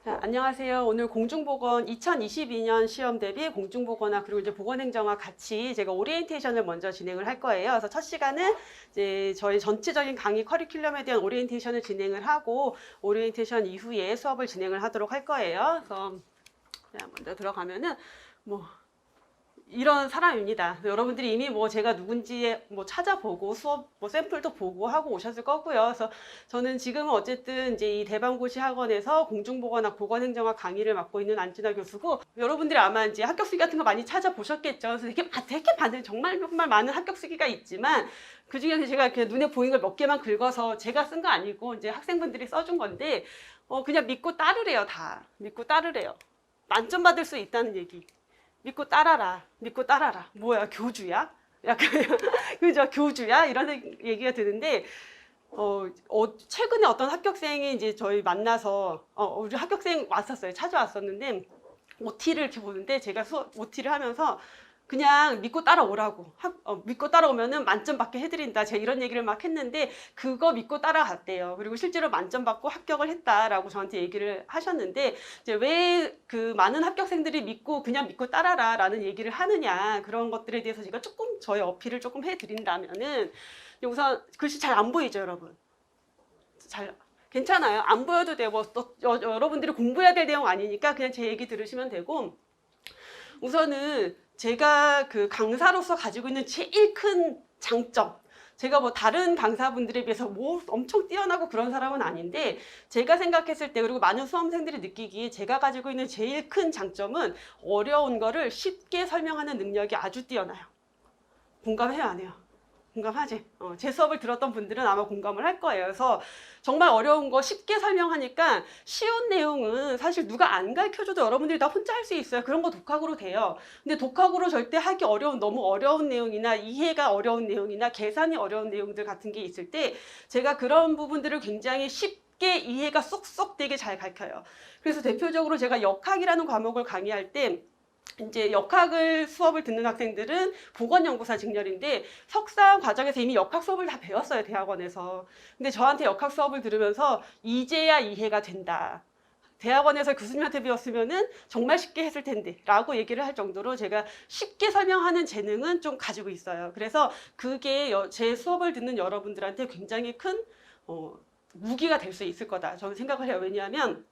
자, 안녕하세요. 오늘 공중보건 2022년 시험 대비 공중보건학 그리고 이제 보건행정학 같이 제가 오리엔테이션을 먼저 진행을 할 거예요. 그래서 첫 시간은 이제 저희 전체적인 강의 커리큘럼에 대한 오리엔테이션을 진행을 하고 오리엔테이션 이후에 수업을 진행을 하도록 할 거예요. 그래서 먼저 들어가면은 뭐 이런 사람입니다. 여러분들이 이미 뭐 제가 누군지 뭐 찾아보고 수업 뭐 샘플도 보고 하고 오셨을 거고요. 그래서 저는 지금은 어쨌든 이제 이 대방고시 학원에서 공중보건학 보건행정학 강의를 맡고 있는 안진아 교수고, 여러분들이 아마 이제 합격수기 같은 거 많이 찾아보셨겠죠. 그래서 되게 많은 정말 많은 합격수기가 있지만 그 중에 제가 이렇게 눈에 보이는 걸 몇 개만 긁어서 제가 쓴 거 아니고 이제 학생분들이 써준 건데 그냥 믿고 따르래요. 다 믿고 따르래요. 만점 받을 수 있다는 얘기. 믿고 따라라. 믿고 따라라. 뭐야, 교주야? 약간, 그죠? 교주야? 이런 얘기가 드는데, 최근에 어떤 합격생이 이제 저희 만나서, 우리 합격생 왔었어요. 찾아왔었는데, OT를 이렇게 보는데, 제가 OT를 하면서, 그냥 믿고 따라오라고. 믿고 따라오면은 만점 받게 해드린다. 제가 이런 얘기를 막 했는데, 그거 믿고 따라갔대요. 그리고 실제로 만점 받고 합격을 했다라고 저한테 얘기를 하셨는데, 이제 왜 그 많은 합격생들이 그냥 믿고 따라라 라는 얘기를 하느냐. 그런 것들에 대해서 제가 조금 저의 어필을 조금 해드린다면은, 우선 글씨 잘 안 보이죠, 여러분? 괜찮아요. 안 보여도 돼요. 여러분들이 공부해야 될 내용 아니니까 그냥 제 얘기 들으시면 되고, 우선은 제가 그 강사로서 가지고 있는 제일 큰 장점, 제가 뭐 다른 강사분들에 비해서 뭐 엄청 뛰어나고 그런 사람은 아닌데, 제가 생각했을 때 그리고 많은 수험생들이 느끼기에 제가 가지고 있는 제일 큰 장점은 어려운 거를 쉽게 설명하는 능력이 아주 뛰어나요. 공감해요, 안 해요? 공감하지? 제 수업을 들었던 분들은 아마 공감을 할 거예요. 그래서 정말 어려운 거 쉽게 설명하니까 쉬운 내용은 사실 누가 안 가르쳐줘도 여러분들이 다 혼자 할 수 있어요. 그런 거 독학으로 돼요. 근데 독학으로 절대 하기 어려운, 너무 어려운 내용이나 이해가 어려운 내용이나 계산이 어려운 내용들 같은 게 있을 때 제가 그런 부분들을 굉장히 쉽게 이해가 쏙쏙 되게 잘 가르쳐요. 그래서 대표적으로 제가 역학이라는 과목을 강의할 때 이제 역학을 수업을 듣는 학생들은 보건연구사 직렬인데 석사 과정에서 이미 역학 수업을 다 배웠어요, 대학원에서. 근데 저한테 역학 수업을 들으면서 이제야 이해가 된다. 대학원에서 교수님한테 배웠으면은 정말 쉽게 했을 텐데 라고 얘기를 할 정도로 제가 쉽게 설명하는 재능은 좀 가지고 있어요. 그래서 그게 제 수업을 듣는 여러분들한테 굉장히 큰 무기가 될 수 있을 거다 저는 생각을 해요. 왜냐하면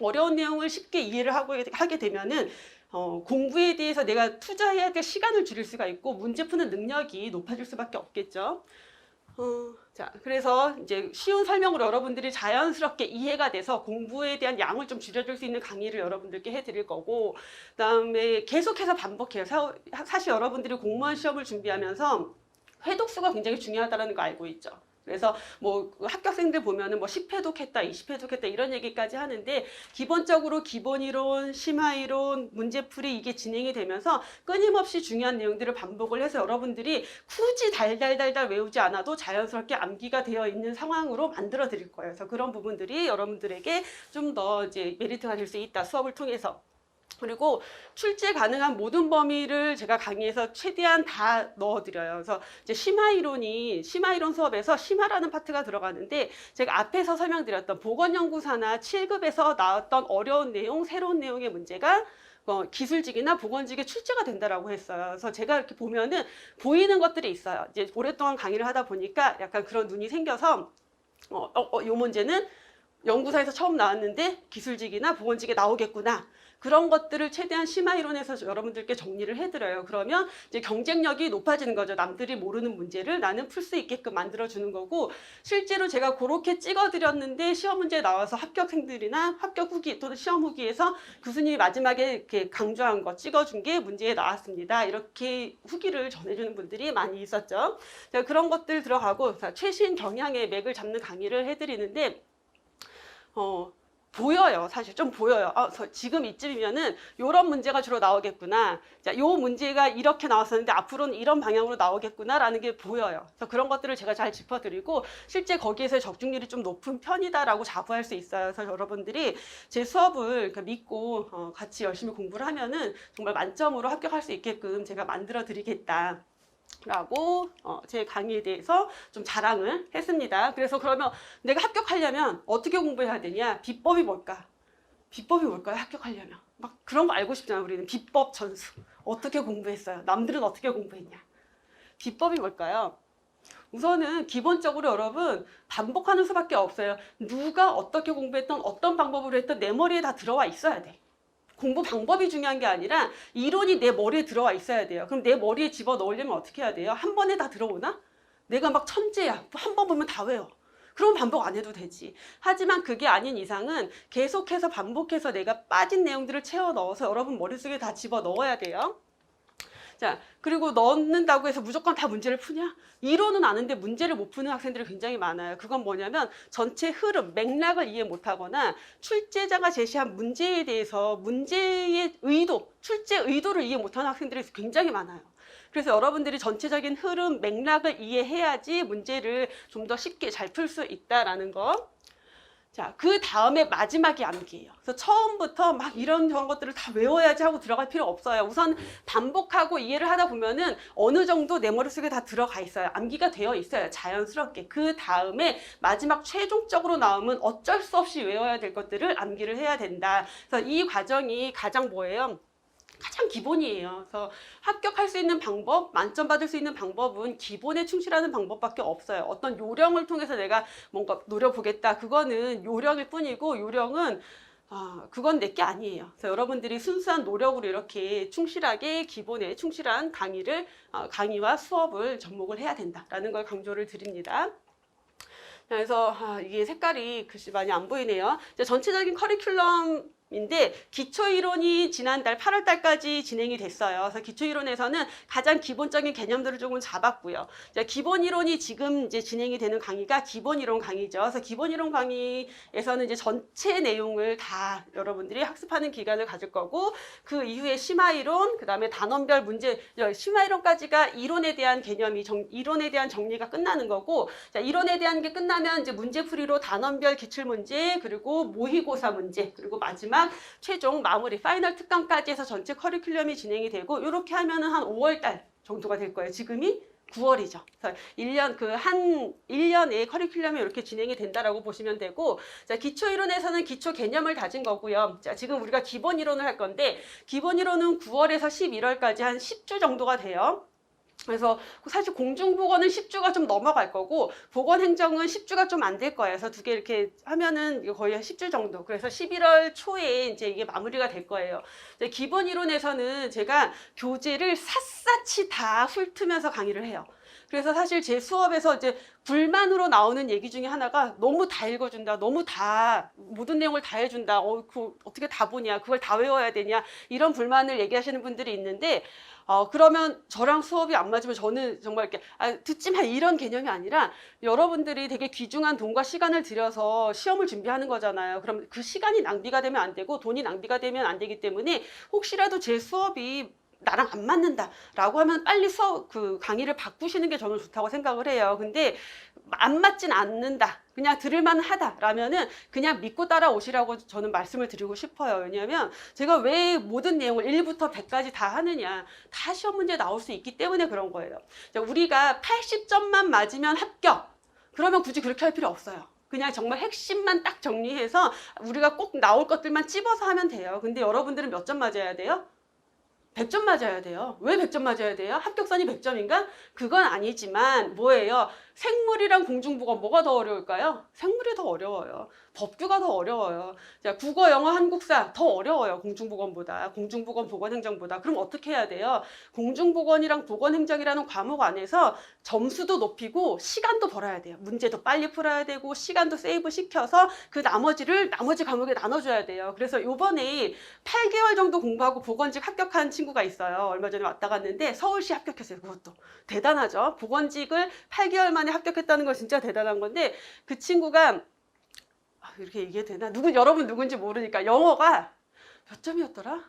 어려운 내용을 쉽게 이해를 하게 되면은 공부에 대해서 내가 투자해야 될 시간을 줄일 수가 있고 문제 푸는 능력이 높아질 수밖에 없겠죠. 자, 그래서 이제 쉬운 설명으로 여러분들이 자연스럽게 이해가 돼서 공부에 대한 양을 좀 줄여줄 수 있는 강의를 여러분들께 해드릴 거고, 그다음에 계속해서 반복해요. 사실 여러분들이 공무원 시험을 준비하면서 회독수가 굉장히 중요하다는 거 알고 있죠. 그래서 뭐 합격생들 보면은 뭐 10회독 했다, 20회독 했다 이런 얘기까지 하는데, 기본적으로 기본이론, 심화이론, 문제풀이 이게 진행이 되면서 끊임없이 중요한 내용들을 반복을 해서 여러분들이 굳이 달달달달 외우지 않아도 자연스럽게 암기가 되어 있는 상황으로 만들어 드릴 거예요. 그래서 그런 부분들이 여러분들에게 좀 더 이제 메리트가 될 수 있다, 수업을 통해서. 그리고 출제 가능한 모든 범위를 제가 강의에서 최대한 다 넣어드려요. 그래서 이제 심화이론 수업에서 심화라는 파트가 들어가는데, 제가 앞에서 설명드렸던 보건연구사나 7급에서 나왔던 어려운 내용, 새로운 내용의 문제가 기술직이나 보건직에 출제가 된다라고 했어요. 그래서 제가 이렇게 보면은 보이는 것들이 있어요. 이제 오랫동안 강의를 하다 보니까 약간 그런 눈이 생겨서, 요 문제는 연구사에서 처음 나왔는데 기술직이나 보건직에 나오겠구나. 그런 것들을 최대한 심화이론에서 여러분들께 정리를 해드려요. 그러면 이제 경쟁력이 높아지는 거죠. 남들이 모르는 문제를 나는 풀 수 있게끔 만들어주는 거고, 실제로 제가 그렇게 찍어드렸는데 시험 문제에 나와서 합격생들이나 합격 후기 또는 시험 후기에서 교수님이 마지막에 이렇게 강조한 거 찍어준 게 문제에 나왔습니다. 이렇게 후기를 전해주는 분들이 많이 있었죠. 제가 그런 것들 들어가고 최신 경향의 맥을 잡는 강의를 해드리는데, 보여요. 사실 좀 보여요. 지금 이쯤이면은 이런 문제가 주로 나오겠구나. 자, 요 문제가 이렇게 나왔었는데 앞으로는 이런 방향으로 나오겠구나라는 게 보여요. 그래서 그런 것들을 제가 잘 짚어드리고 실제 거기에서 적중률이 좀 높은 편이다라고 자부할 수 있어요. 그래서 여러분들이 제 수업을 믿고 같이 열심히 공부를 하면은 정말 만점으로 합격할 수 있게끔 제가 만들어 드리겠다 라고 제 강의에 대해서 좀 자랑을 했습니다. 그래서 그러면 내가 합격하려면 어떻게 공부해야 되냐? 비법이 뭘까? 비법이 뭘까요? 합격하려면. 막 그런 거 알고 싶잖아요. 우리는 비법 전수. 어떻게 공부했어요? 남들은 어떻게 공부했냐? 비법이 뭘까요? 우선은 기본적으로 여러분 반복하는 수밖에 없어요. 누가 어떻게 공부했던 어떤 방법으로 했던 내 머리에 다 들어와 있어야 돼. 공부 방법이 중요한 게 아니라 이론이 내 머리에 들어와 있어야 돼요. 그럼 내 머리에 집어넣으려면 어떻게 해야 돼요? 한 번에 다 들어오나? 내가 막 천재야. 한 번 보면 다 외워. 그럼 반복 안 해도 되지. 하지만 그게 아닌 이상은 계속해서 반복해서 내가 빠진 내용들을 채워 넣어서 여러분 머릿속에 다 집어넣어야 돼요. 자, 그리고 넣는다고 해서 무조건 다 문제를 푸냐? 이론은 아는데 문제를 못 푸는 학생들이 굉장히 많아요. 그건 뭐냐면 전체 흐름, 맥락을 이해 못하거나 출제자가 제시한 문제에 대해서 문제의 의도, 출제 의도를 이해 못하는 학생들이 굉장히 많아요. 그래서 여러분들이 전체적인 흐름, 맥락을 이해해야지 문제를 좀 더 쉽게 잘 풀 수 있다라는 거. 자, 그 다음에 마지막이 암기예요. 그래서 처음부터 막 이런 저런 것들을 다 외워야지 하고 들어갈 필요 없어요. 우선 반복하고 이해를 하다 보면은 어느 정도 내 머릿속에 다 들어가 있어요. 암기가 되어 있어요. 자연스럽게. 그 다음에 마지막 최종적으로 나오면 어쩔 수 없이 외워야 될 것들을 암기를 해야 된다. 그래서 이 과정이 가장 뭐예요? 가장 기본이에요. 그래서 합격할 수 있는 방법, 만점 받을 수 있는 방법은 기본에 충실하는 방법밖에 없어요. 어떤 요령을 통해서 내가 뭔가 노려보겠다. 그거는 요령일 뿐이고 요령은 그건 내게 아니에요. 그래서 여러분들이 순수한 노력으로 이렇게 충실하게 기본에 충실한 강의와 수업을 접목을 해야 된다라는 걸 강조를 드립니다. 그래서 이게 색깔이 글씨 많이 안 보이네요. 이제 전체적인 커리큘럼인데 기초이론이 지난달 8월 달까지 진행이 됐어요. 그래서 기초이론에서는 가장 기본적인 개념들을 조금 잡았고요. 이제 기본이론이 지금 이제 진행이 되는 강의가 기본이론 강의죠. 그래서 기본이론 강의에서는 이제 전체 내용을 다 여러분들이 학습하는 기간을 가질 거고 그 이후에 심화이론, 그 다음에 단원별 문제, 심화이론까지가 이론에 대한 개념이 이론에 대한 정리가 끝나는 거고, 자, 이론에 대한 게 끝나면 이제 문제풀이로 단원별 기출문제, 그리고 모의고사 문제, 그리고 마지막 최종 마무리 파이널 특강까지 해서 전체 커리큘럼이 진행이 되고 이렇게 하면은 한 5월 달 정도가 될 거예요. 지금이 9월이죠. 그래서 1년에 커리큘럼이 이렇게 진행이 된다라고 보시면 되고, 자, 기초 이론에서는 기초 개념을 다진 거고요. 자, 지금 우리가 기본 이론을 할 건데 기본 이론은 9월에서 11월까지 한 10주 정도가 돼요. 그래서 사실 공중보건은 10주가 좀 넘어갈 거고 보건행정은 10주가 좀 안 될 거예요. 그래서 두 개 이렇게 하면은 거의 한 10주 정도. 그래서 11월 초에 이제 이게 마무리가 될 거예요. 기본 이론에서는 제가 교재를 샅샅이 다 훑으면서 강의를 해요. 그래서 사실 제 수업에서 이제 불만으로 나오는 얘기 중에 하나가 너무 다 읽어준다. 너무 다 모든 내용을 다 해준다. 어떻게 다 보냐. 그걸 다 외워야 되냐. 이런 불만을 얘기하시는 분들이 있는데 그러면 저랑 수업이 안 맞으면 저는 정말 이렇게 듣지 마 이런 개념이 아니라 여러분들이 되게 귀중한 돈과 시간을 들여서 시험을 준비하는 거잖아요. 그럼 그 시간이 낭비가 되면 안 되고 돈이 낭비가 되면 안 되기 때문에 혹시라도 제 수업이 나랑 안 맞는다라고 하면 빨리 강의를 바꾸시는 게 저는 좋다고 생각을 해요. 근데 안 맞진 않는다. 그냥 들을만 하다라면은 그냥 믿고 따라오시라고 저는 말씀을 드리고 싶어요. 왜냐하면 제가 왜 모든 내용을 1부터 100까지 다 하느냐. 다 시험 문제 나올 수 있기 때문에 그런 거예요. 우리가 80점만 맞으면 합격. 그러면 굳이 그렇게 할 필요 없어요. 그냥 정말 핵심만 딱 정리해서 우리가 꼭 나올 것들만 찝어서 하면 돼요. 근데 여러분들은 몇 점 맞아야 돼요? 100점 맞아야 돼요. 왜 100점 맞아야 돼요? 합격선이 100점인가? 그건 아니지만 뭐예요? 생물이랑 공중보건 뭐가 더 어려울까요? 생물이 더 어려워요. 법규가 더 어려워요. 자, 국어, 영어, 한국사 더 어려워요. 공중보건보다. 공중보건, 보건행정보다. 그럼 어떻게 해야 돼요? 공중보건이랑 보건행정이라는 과목 안에서 점수도 높이고 시간도 벌어야 돼요. 문제도 빨리 풀어야 되고 시간도 세이브 시켜서 그 나머지 과목에 나눠줘야 돼요. 그래서 요번에 8개월 정도 공부하고 보건직 합격한 친구가 있어요. 얼마 전에 왔다 갔는데 서울시 합격했어요. 그것도 대단하죠. 보건직을 8개월 만에 합격했다는 건 진짜 대단한 건데 그 친구가 이렇게 얘기해도 되나? 여러분 누군지 모르니까 영어가 몇 점이었더라?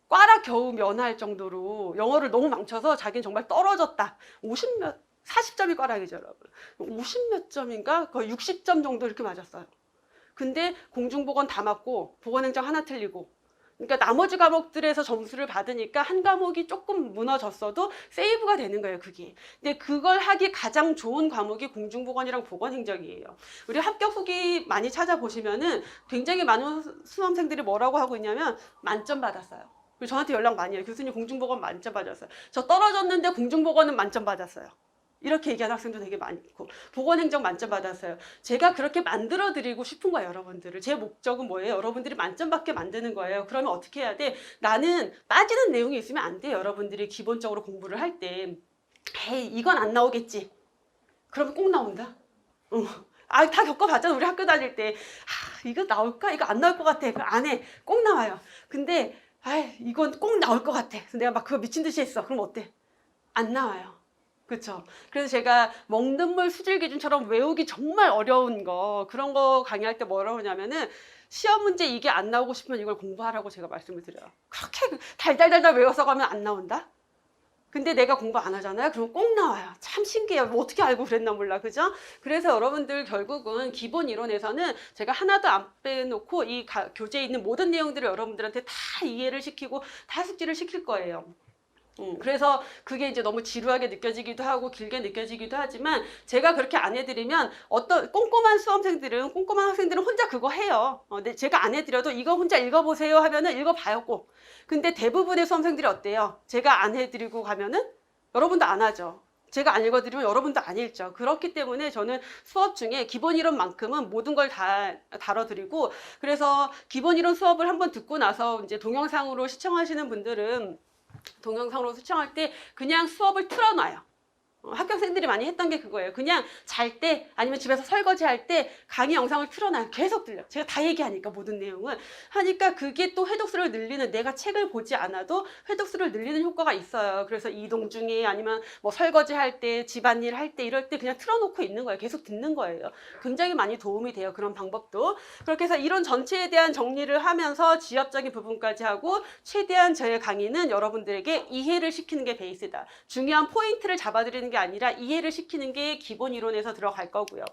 과라 겨우 면할 정도로 영어를 너무 망쳐서 자기는 정말 떨어졌다. 40점이 과락이죠, 여러분. 50몇 점인가? 거의 60점 정도 이렇게 맞았어요. 근데 공중보건 다 맞고 보건행정 하나 틀리고 그러니까 나머지 과목들에서 점수를 받으니까 한 과목이 조금 무너졌어도 세이브가 되는 거예요, 그게. 근데 그걸 하기 가장 좋은 과목이 공중보건이랑 보건행정이에요. 우리 합격 후기 많이 찾아보시면은 굉장히 많은 수험생들이 뭐라고 하고 있냐면 만점 받았어요. 그리고 저한테 연락 많이 해요. 교수님 공중보건 만점 받았어요. 저 떨어졌는데 공중보건은 만점 받았어요. 이렇게 얘기하는 학생도 되게 많고, 보건행정 만점 받았어요. 제가 그렇게 만들어 드리고 싶은 거예요, 여러분들을. 제 목적은 뭐예요? 여러분들이 만점 받게 만드는 거예요. 그러면 어떻게 해야 돼? 나는 빠지는 내용이 있으면 안 돼요. 여러분들이 기본적으로 공부를 할 때. 에이, 이건 안 나오겠지. 그러면 꼭 나온다. 아, 다 겪어봤잖아. 우리 학교 다닐 때. 이거 나올까? 이거 안 나올 것 같아. 그럼 안 해. 꼭 나와요. 근데, 이건 꼭 나올 것 같아. 그래서 내가 막 그거 미친 듯이 했어. 그럼 어때? 안 나와요. 그렇죠. 그래서 제가 먹는 물 수질 기준처럼 외우기 정말 어려운 거, 그런 거 강의할 때 뭐라고 하냐면은, 시험 문제 이게 안 나오고 싶으면 이걸 공부하라고 제가 말씀을 드려요. 그렇게 달달달달 외워서 가면 안 나온다? 근데 내가 공부 안 하잖아요. 그럼 꼭 나와요. 참 신기해요. 뭐 어떻게 알고 그랬나 몰라. 그죠? 그래서 여러분들 결국은 기본 이론에서는 제가 하나도 안 빼놓고 이 교재에 있는 모든 내용들을 여러분들한테 다 이해를 시키고 다 숙지를 시킬 거예요. 그래서 그게 이제 너무 지루하게 느껴지기도 하고 길게 느껴지기도 하지만, 제가 그렇게 안 해드리면 어떤 꼼꼼한 수험생들은, 꼼꼼한 학생들은 혼자 그거 해요. 근데 제가 안 해드려도 이거 혼자 읽어보세요 하면은 읽어봐요, 꼭. 근데 대부분의 수험생들이 어때요? 제가 안 해드리고 가면은 여러분도 안 하죠. 제가 안 읽어드리면 여러분도 안 읽죠. 그렇기 때문에 저는 수업 중에 기본 이론만큼은 모든 걸 다 다뤄드리고, 그래서 기본 이론 수업을 한번 듣고 나서 이제 동영상으로 시청하시는 분들은 동영상으로 시청할 때 그냥 수업을 틀어놔요. 학교생들이 많이 했던 게 그거예요. 그냥 잘 때 아니면 집에서 설거지 할 때 강의 영상을 틀어놔요. 계속 들려. 제가 다 얘기하니까 모든 내용을 하니까 그게 또 회독수를 늘리는, 내가 책을 보지 않아도 회독수를 늘리는 효과가 있어요. 그래서 이동 중에 아니면 뭐 설거지 할 때, 집안일 할 때 이럴 때 그냥 틀어놓고 있는 거예요. 계속 듣는 거예요. 굉장히 많이 도움이 돼요. 그런 방법도. 그렇게 해서 이론 전체에 대한 정리를 하면서 지엽적인 부분까지 하고, 최대한 저의 강의는 여러분들에게 이해를 시키는 게 베이스다. 중요한 포인트를 잡아드리는 게 아니라 이해를 시키는 게 기본 이론에서 들어갈 거고요.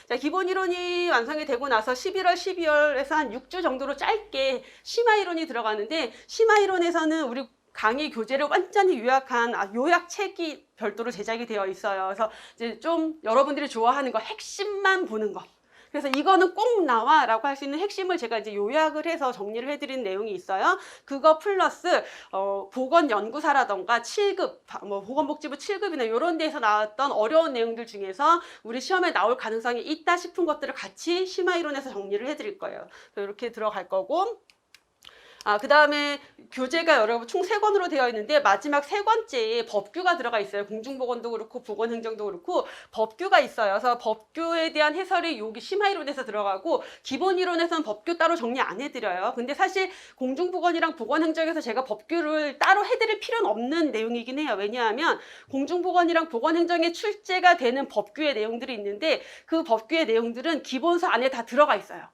자, 기본 이론이 완성이 되고 나서 11월, 12월에서 한 6주 정도로 짧게 심화 이론이 들어가는데, 심화 이론에서는 우리 강의 교재를 완전히 요약한 요약책이 별도로 제작이 되어 있어요. 그래서 이제 좀 여러분들이 좋아하는 거, 핵심만 보는 거. 그래서 이거는 꼭 나와 라고 할 수 있는 핵심을 제가 이제 요약을 해서 정리를 해드린 내용이 있어요. 그거 플러스 보건연구사라던가 7급, 뭐 보건복지부 7급이나 이런 데서 나왔던 어려운 내용들 중에서 우리 시험에 나올 가능성이 있다 싶은 것들을 같이 심화이론에서 정리를 해드릴 거예요. 이렇게 들어갈 거고, 그 다음에 교재가 여러분 총 3권으로 되어 있는데, 마지막 3권째에 법규가 들어가 있어요. 공중보건도 그렇고 보건행정도 그렇고 법규가 있어요. 그래서 법규에 대한 해설이 여기 심화이론에서 들어가고, 기본이론에서는 법규 따로 정리 안 해드려요. 근데 사실 공중보건이랑 보건행정에서 제가 법규를 따로 해드릴 필요는 없는 내용이긴 해요. 왜냐하면 공중보건이랑 보건행정에 출제가 되는 법규의 내용들이 있는데, 그 법규의 내용들은 기본서 안에 다 들어가 있어요.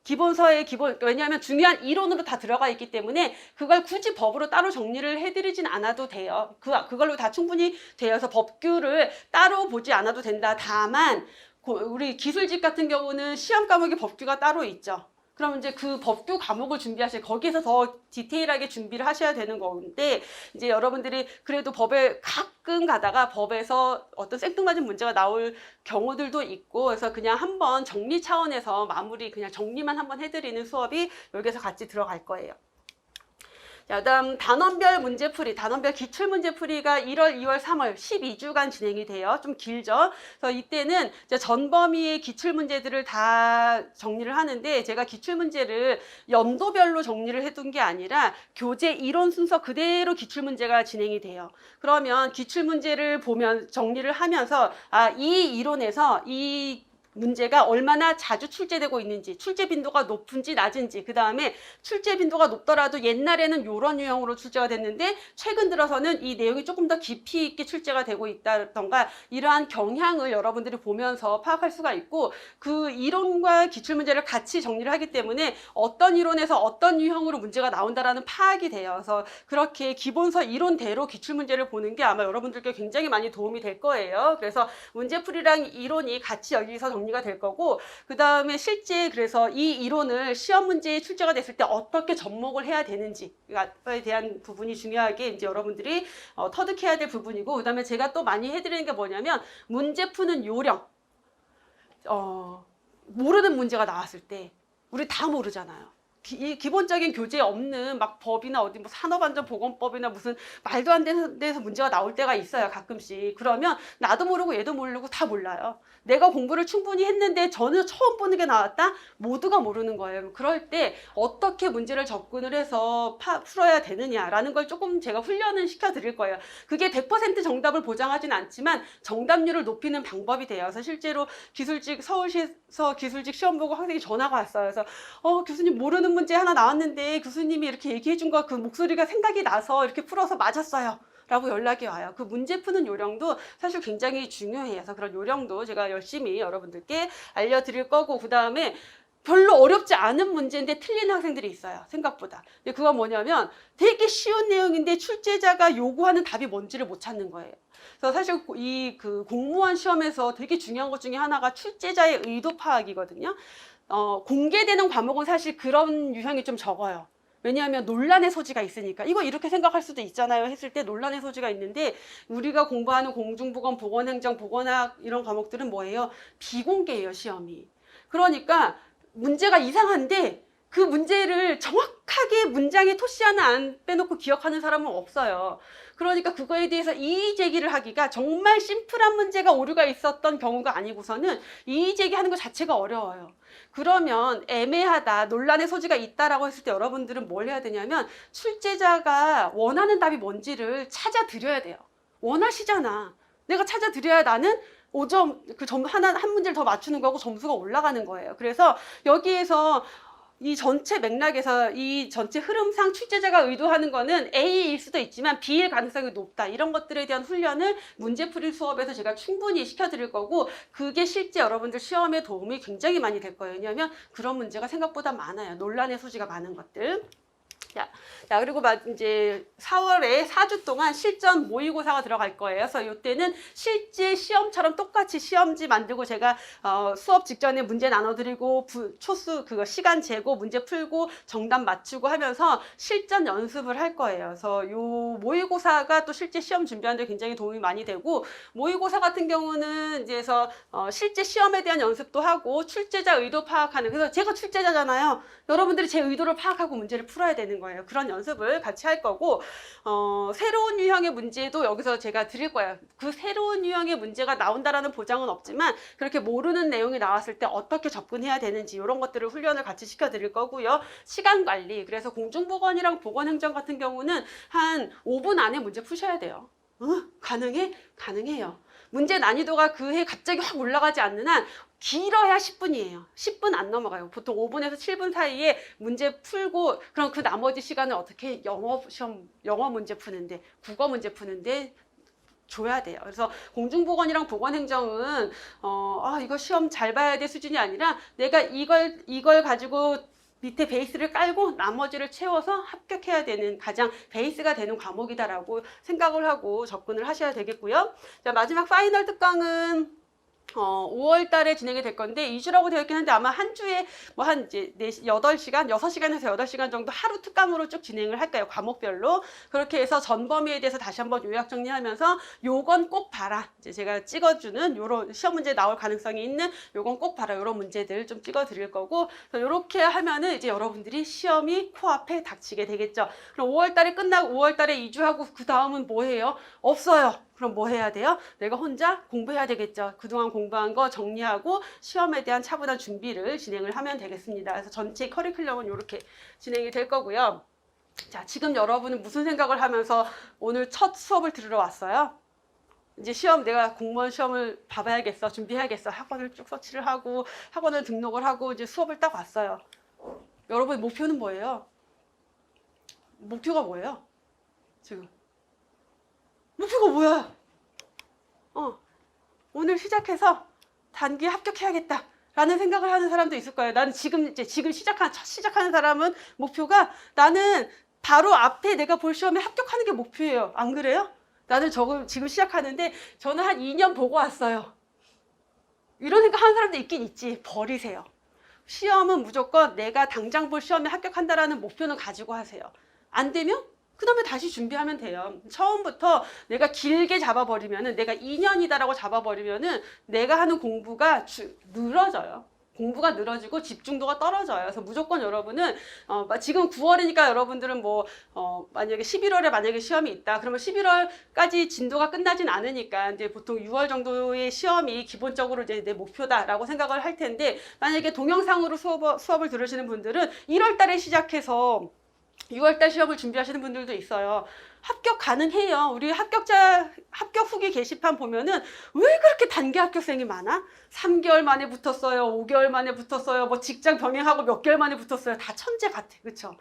기본서의 왜냐하면 중요한 이론으로 다 들어가 있기 때문에 그걸 굳이 법으로 따로 정리를 해드리진 않아도 돼요. 그걸로 다 충분히 되어서 법규를 따로 보지 않아도 된다. 다만 우리 기술직 같은 경우는 시험 과목의 법규가 따로 있죠. 그럼 이제 그 법규 과목을 준비하실, 거기에서 더 디테일하게 준비를 하셔야 되는 건데, 이제 여러분들이 그래도 법에 가끔 가다가 법에서 어떤 생뚱맞은 문제가 나올 경우들도 있고, 그래서 그냥 한번 정리 차원에서 마무리, 그냥 정리만 한번 해드리는 수업이 여기서 같이 들어갈 거예요. 자, 다음 단원별 문제풀이, 단원별 기출문제풀이가 1월, 2월, 3월 12주간 진행이 돼요. 좀 길죠. 그래서 이때는 이제 전 범위의 기출문제들을 다 정리를 하는데, 제가 기출문제를 연도별로 정리를 해둔 게 아니라 교재 이론 순서 그대로 기출문제가 진행이 돼요. 그러면 기출문제를 보면 정리를 하면서 이 이론에서 이 문제가 얼마나 자주 출제되고 있는지, 출제 빈도가 높은지 낮은지, 그 다음에 출제 빈도가 높더라도 옛날에는 이런 유형으로 출제가 됐는데 최근 들어서는 이 내용이 조금 더 깊이 있게 출제가 되고 있다던가, 이러한 경향을 여러분들이 보면서 파악할 수가 있고, 그 이론과 기출문제를 같이 정리를 하기 때문에 어떤 이론에서 어떤 유형으로 문제가 나온다라는 파악이 돼요. 그래서 그렇게 기본서 이론대로 기출문제를 보는 게 아마 여러분들께 굉장히 많이 도움이 될 거예요. 그래서 문제풀이랑 이론이 같이 여기서 정리가 될 거고, 그 다음에 실제 그래서 이 이론을 시험 문제에 출제가 됐을 때 어떻게 접목을 해야 되는지에 대한 부분이 중요하게 이제 여러분들이 터득해야 될 부분이고, 그 다음에 제가 또 많이 해드리는 게 뭐냐면 문제 푸는 요령. 모르는 문제가 나왔을 때 우리 다 모르잖아요. 이 기본적인 교재에 없는 막 법이나 어디 뭐 산업안전보건법이나 무슨 말도 안 되는 데서 문제가 나올 때가 있어요, 가끔씩. 그러면 나도 모르고 얘도 모르고 다 몰라요. 내가 공부를 충분히 했는데 저는 처음 보는 게 나왔다? 모두가 모르는 거예요. 그럴 때 어떻게 문제를 접근을 해서 풀어야 되느냐라는 걸 조금 제가 훈련을 시켜드릴 거예요. 그게 100% 정답을 보장하진 않지만 정답률을 높이는 방법이 돼요. 그래서 실제로 서울시에서 기술직 시험 보고 학생이 전화가 왔어요. 그래서 교수님 모르는 문제 하나 나왔는데 교수님이 이렇게 얘기해 준 거 그 목소리가 생각이 나서 이렇게 풀어서 맞았어요. 라고 연락이 와요. 그 문제 푸는 요령도 사실 굉장히 중요해요. 그래서 그런 요령도 제가 열심히 여러분들께 알려드릴 거고, 그 다음에 별로 어렵지 않은 문제인데 틀리는 학생들이 있어요, 생각보다. 근데 그건 뭐냐면 되게 쉬운 내용인데 출제자가 요구하는 답이 뭔지를 못 찾는 거예요. 그래서 사실 이 그 공무원 시험에서 되게 중요한 것 중에 하나가 출제자의 의도 파악이거든요. 공개되는 과목은 사실 그런 유형이 좀 적어요. 왜냐하면 논란의 소지가 있으니까. 이거 이렇게 생각할 수도 있잖아요 했을 때 논란의 소지가 있는데, 우리가 공부하는 공중보건, 보건행정, 보건학 이런 과목들은 뭐예요? 비공개예요, 시험이. 그러니까 문제가 이상한데 그 문제를 정확하게 문장에 토시 하나 안 빼놓고 기억하는 사람은 없어요. 그러니까 그거에 대해서 이의 제기를 하기가, 정말 심플한 문제가 오류가 있었던 경우가 아니고서는 이의 제기하는 것 자체가 어려워요. 그러면 애매하다, 논란의 소지가 있다라고 했을 때 여러분들은 뭘 해야 되냐면 출제자가 원하는 답이 뭔지를 찾아드려야 돼요. 원하시잖아. 내가 찾아드려야 나는 5점, 한 문제를 더 맞추는 거고 점수가 올라가는 거예요. 그래서 여기에서 이 전체 맥락에서 이 전체 흐름상 출제자가 의도하는 거는 A일 수도 있지만 B일 가능성이 높다. 이런 것들에 대한 훈련을 문제풀이 수업에서 제가 충분히 시켜드릴 거고, 그게 실제 여러분들 시험에 도움이 굉장히 많이 될 거예요. 왜냐하면 그런 문제가 생각보다 많아요. 논란의 소지가 많은 것들. 자, 그리고 이제 4월에 4주 동안 실전 모의고사가 들어갈 거예요. 그래서 이때는 실제 시험처럼 똑같이 시험지 만들고 제가 수업 직전에 문제 나눠드리고 초수 그거 시간 재고 문제 풀고 정답 맞추고 하면서 실전 연습을 할 거예요. 그래서 요 모의고사가 또 실제 시험 준비하는 데 굉장히 도움이 많이 되고, 모의고사 같은 경우는 이제서 실제 시험에 대한 연습도 하고 출제자 의도 파악하는, 그래서 제가 출제자잖아요. 여러분들이 제 의도를 파악하고 문제를 풀어야 되는 거예요. 그런 연습을 같이 할 거고, 새로운 유형의 문제도 여기서 제가 드릴 거예요. 그 새로운 유형의 문제가 나온다라는 보장은 없지만 그렇게 모르는 내용이 나왔을 때 어떻게 접근해야 되는지 이런 것들을 훈련을 같이 시켜드릴 거고요. 시간 관리, 그래서 공중보건이랑 보건행정 같은 경우는 한 5분 안에 문제 푸셔야 돼요. 가능해? 가능해요. 문제 난이도가 그 해 갑자기 확 올라가지 않는 한 길어야 10분이에요. 10분 안 넘어가요. 보통 5분에서 7분 사이에 문제 풀고, 그럼 그 나머지 시간을 어떻게 영어 문제 푸는데, 국어 문제 푸는데 줘야 돼요. 그래서 공중보건이랑 보건행정은 이거 시험 잘 봐야 돼 수준이 아니라 내가 이걸 가지고 밑에 베이스를 깔고 나머지를 채워서 합격해야 되는 가장 베이스가 되는 과목이다라고 생각을 하고 접근을 하셔야 되겠고요. 자, 마지막 파이널 특강은 5월 달에 진행이 될 건데 2주라고 되어 있긴 한데 아마 한 주에 뭐 한 이제 8시간, 6시간에서 8시간 정도 하루 특강으로 쭉 진행을 할까요? 과목별로. 그렇게 해서 전범위에 대해서 다시 한번 요약 정리하면서 요건 꼭 봐라. 이제 제가 찍어주는 요런 시험 문제 나올 가능성이 있는 요건 꼭 봐라. 요런 문제들 좀 찍어 드릴 거고, 요렇게 하면은 이제 여러분들이 시험이 코앞에 닥치게 되겠죠. 그럼 5월 달에 끝나고 5월 달에 2주 하고 그 다음은 뭐 해요? 없어요. 그럼 뭐 해야 돼요? 내가 혼자 공부해야 되겠죠. 그동안 공부한 거 정리하고 시험에 대한 차분한 준비를 진행을 하면 되겠습니다. 그래서 전체 커리큘럼은 이렇게 진행이 될 거고요. 자, 지금 여러분은 무슨 생각을 하면서 오늘 첫 수업을 들으러 왔어요? 이제 내가 공무원 시험을 봐봐야겠어, 준비해야겠어, 학원을 쭉 서치를 하고 학원을 등록을 하고 이제 수업을 딱 왔어요. 여러분의 목표는 뭐예요? 목표가 뭐예요? 지금 목표가 뭐야? 오늘 시작해서 단기에 합격해야겠다 라는 생각을 하는 사람도 있을 거예요. 나는 지금 시작하는 사람은 목표가, 나는 바로 앞에 내가 볼 시험에 합격하는 게 목표예요. 안 그래요? 나는 지금 시작하는데 저는 한 2년 보고 왔어요. 이런 생각하는 사람도 있긴 있지. 버리세요. 시험은 무조건 내가 당장 볼 시험에 합격한다라는 목표는 가지고 하세요. 안 되면 그 다음에 다시 준비하면 돼요. 처음부터 내가 길게 잡아버리면은, 내가 2년이다라고 잡아버리면은 내가 하는 공부가 늘어져요. 공부가 늘어지고 집중도가 떨어져요. 그래서 무조건 여러분은 지금 9월이니까 여러분들은 만약에 11월에 만약에 시험이 있다. 그러면 11월까지 진도가 끝나진 않으니까 이제 보통 6월 정도의 시험이 기본적으로 이제 내 목표다라고 생각을 할 텐데, 만약에 동영상으로 수업을 들으시는 분들은 1월 달에 시작해서 6월달 시험을 준비하시는 분들도 있어요. 합격 가능해요. 우리 합격 후기 게시판 보면은 왜 그렇게 단기 합격생이 많아? 3개월 만에 붙었어요. 5개월 만에 붙었어요. 뭐 직장 병행하고 몇 개월 만에 붙었어요. 다 천재 같아. 그쵸?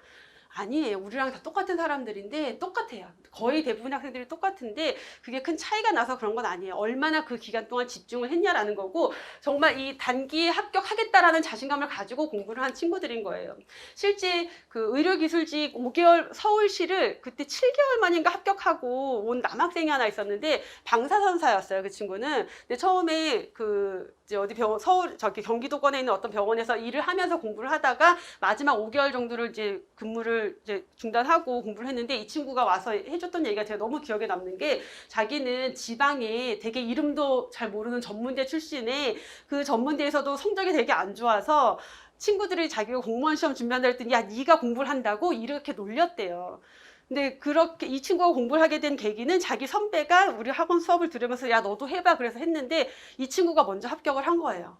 아니에요. 우리랑 다 똑같은 사람들인데 똑같아요. 거의 대부분 학생들이 똑같은데 그게 큰 차이가 나서 그런 건 아니에요. 얼마나 그 기간 동안 집중을 했냐라는 거고, 정말 이 단기에 합격하겠다라는 자신감을 가지고 공부를 한 친구들인 거예요. 실제 그 의료기술직 5개월 서울시를 그때 7개월 만인가 합격하고 온 남학생이 하나 있었는데, 방사선사였어요. 그 친구는. 근데 처음에 이제 어디 경기도권에 있는 어떤 병원에서 일을 하면서 공부를 하다가 마지막 5개월 정도를 이제 근무를 이제 중단하고 공부를 했는데, 이 친구가 와서 해줬던 얘기가 제가 너무 기억에 남는 게, 자기는 지방에 되게 이름도 잘 모르는 전문대 출신에 그 전문대에서도 성적이 되게 안 좋아서 친구들이 자기가 공무원 시험 준비한다 했더니 야 네가 공부를 한다고 이렇게 놀렸대요. 근데 그렇게 이 친구가 공부를 하게 된 계기는 자기 선배가 우리 학원 수업을 들으면서 야 너도 해봐 그래서 했는데, 이 친구가 먼저 합격을 한 거예요.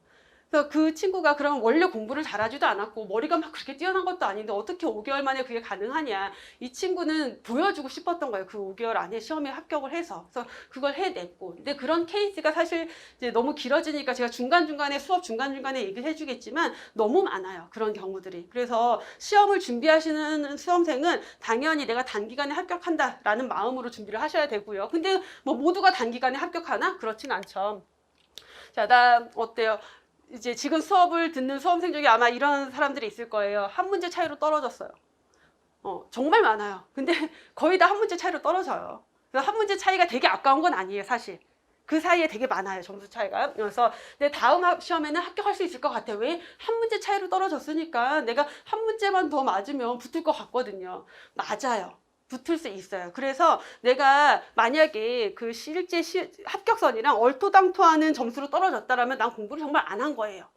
그래서 그 친구가 그럼 원래 공부를 잘하지도 않았고 머리가 막 그렇게 뛰어난 것도 아닌데 어떻게 5개월 만에 그게 가능하냐. 이 친구는 보여주고 싶었던 거예요. 그 5개월 안에 시험에 합격을 해서. 그래서 그걸 해냈고. 근데 그런 케이스가 사실 이제 너무 길어지니까 제가 중간중간에 수업 중간중간에 얘기를 해주겠지만 너무 많아요. 그런 경우들이. 그래서 시험을 준비하시는 수험생은 당연히 내가 단기간에 합격한다라는 마음으로 준비를 하셔야 되고요. 근데 뭐 모두가 단기간에 합격하나? 그렇진 않죠. 자, 어때요? 이제 지금 수업을 듣는 수험생 중에 아마 이런 사람들이 있을 거예요. 한 문제 차이로 떨어졌어요. 정말 많아요. 근데 거의 다 한 문제 차이로 떨어져요. 그래서 한 문제 차이가 되게 아까운 건 아니에요, 사실. 그 사이에 되게 많아요, 점수 차이가. 그래서 내 다음 시험에는 합격할 수 있을 것 같아. 왜? 한 문제 차이로 떨어졌으니까 내가 한 문제만 더 맞으면 붙을 것 같거든요. 맞아요. 붙을 수 있어요. 그래서 내가 만약에 그 실제 합격선이랑 얼토당토하는 점수로 떨어졌다라면 난 공부를 정말 안 한 거예요.